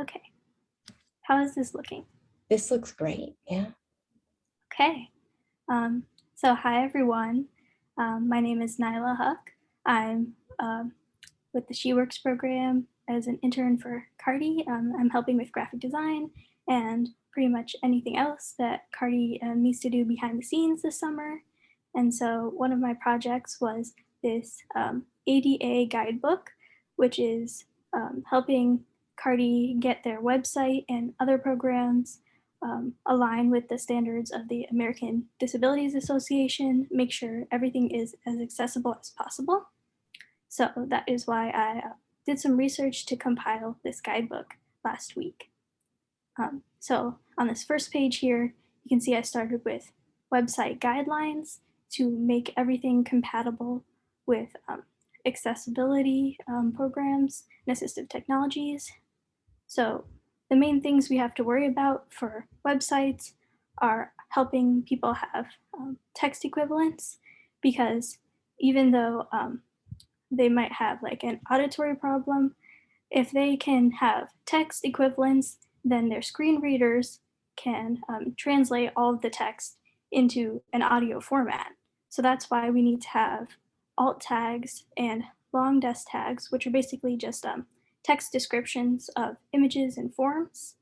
Okay, how is this looking? This looks great. Yeah. Okay, so hi everyone. My name is Nyla Huck. I'm with the She Works program as an intern for cARTie. I'm helping with graphic design and pretty much anything else that cARTie needs to do behind the scenes this summer. And so one of my projects was this ADA guidebook, which is helping cARTie get their website and other programs align with the standards of the American Disabilities Association, make sure everything is as accessible as possible. So that is why I did some research to compile this guidebook last week. So on this first page here, you can see I started with website guidelines to make everything compatible with accessibility programs and assistive technologies. So the main things we have to worry about for websites are helping people have text equivalents, because even though they might have like an auditory problem, if they can have text equivalents, then their screen readers can translate all of the text into an audio format. So that's why we need to have alt tags and long desk tags, which are basically just text descriptions of images and forms.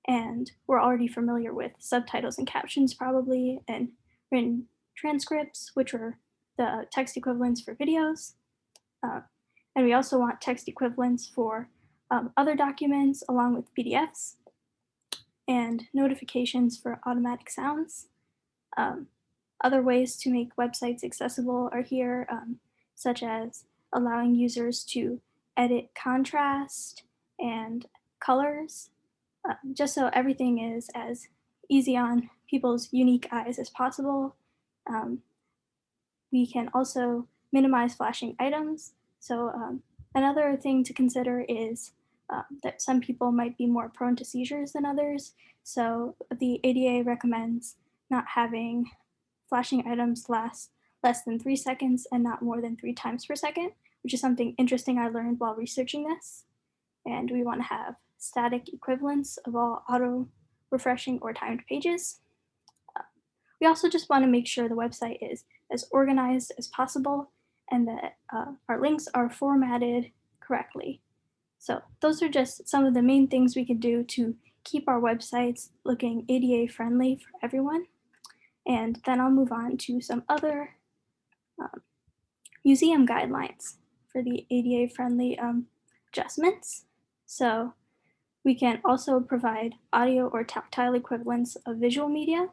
And we're already familiar with subtitles and captions, probably, and written transcripts, which are the text equivalents for videos. Uh, and we also want text equivalents for other documents along with PDFs and notifications for automatic sounds. Um, Other ways to make websites accessible are here, such as allowing users to edit contrast and colors, just so everything is as easy on people's unique eyes as possible. Um, we can also minimize flashing items. So another thing to consider is that some people might be more prone to seizures than others. So the ADA recommends not having flashing items last less than 3 seconds and not more than 3 times per second, which is something interesting I learned while researching this. And we want to have static equivalents of all auto refreshing or timed pages. We also just want to make sure the website is as organized as possible and that our links are formatted correctly. So those are just some of the main things we can do to keep our websites looking ADA friendly for everyone. And then I'll move on to some other um, museum guidelines for the ADA friendly adjustments. So we can also provide audio or tactile equivalents of visual media.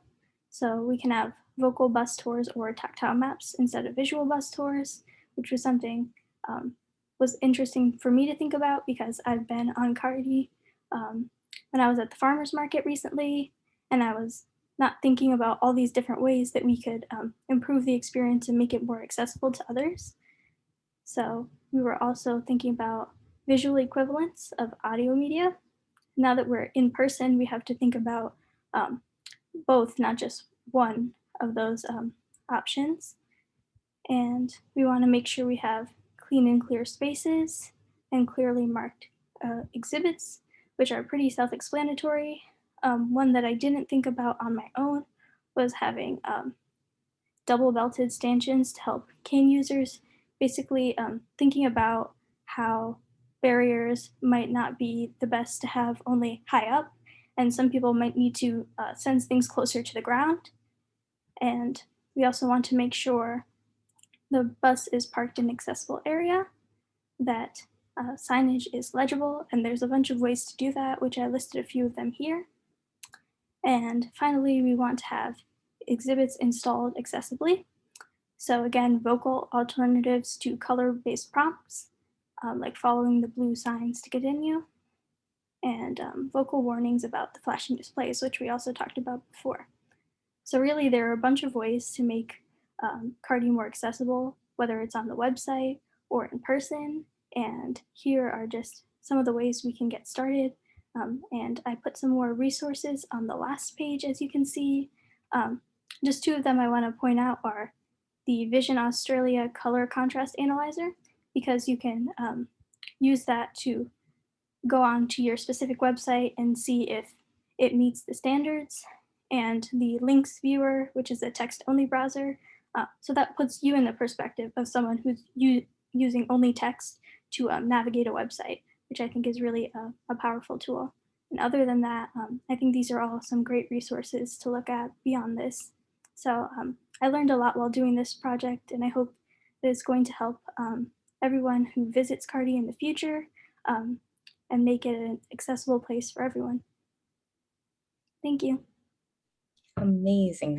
So we can have vocal bus tours or tactile maps instead of visual bus tours, which was something was interesting for me to think about because I've been on cARTie when I was at the farmer's market recently, and I was not thinking about all these different ways that we could improve the experience and make it more accessible to others. So we were also thinking about visual equivalents of audio media. Now that we're in person, we have to think about um, both, not just one of those options. And we want to make sure we have clean and clear spaces and clearly marked exhibits, which are pretty self explanatory. One that I didn't think about on my own was having double belted stanchions to help cane users, basically thinking about how barriers might not be the best to have only high up, and some people might need to sense things closer to the ground. And we also want to make sure the bus is parked in an accessible area, that signage is legible, and there's a bunch of ways to do that, which I listed a few of them here. And finally, we want to have exhibits installed accessibly. So again, vocal alternatives to color-based prompts, like following the blue signs to continue, and vocal warnings about the flashing displays, which we also talked about before. So really, there are a bunch of ways to make cARTie more accessible, whether it's on the website or in person. And here are just some of the ways we can get started. And I put some more resources on the last page, as you can see. Just two of them I want to point out are the Vision Australia Color Contrast Analyzer, because you can use that to go on to your specific website and see if it meets the standards, and the links viewer, which is a text only browser. So that puts you in the perspective of someone who's using only text to navigate a website, which I think is really a powerful tool. And other than that, I think these are all some great resources to look at beyond this. So I learned a lot while doing this project, and I hope that it's going to help everyone who visits cARTie in the future, um, and make it an accessible place for everyone. Thank you. Amazing.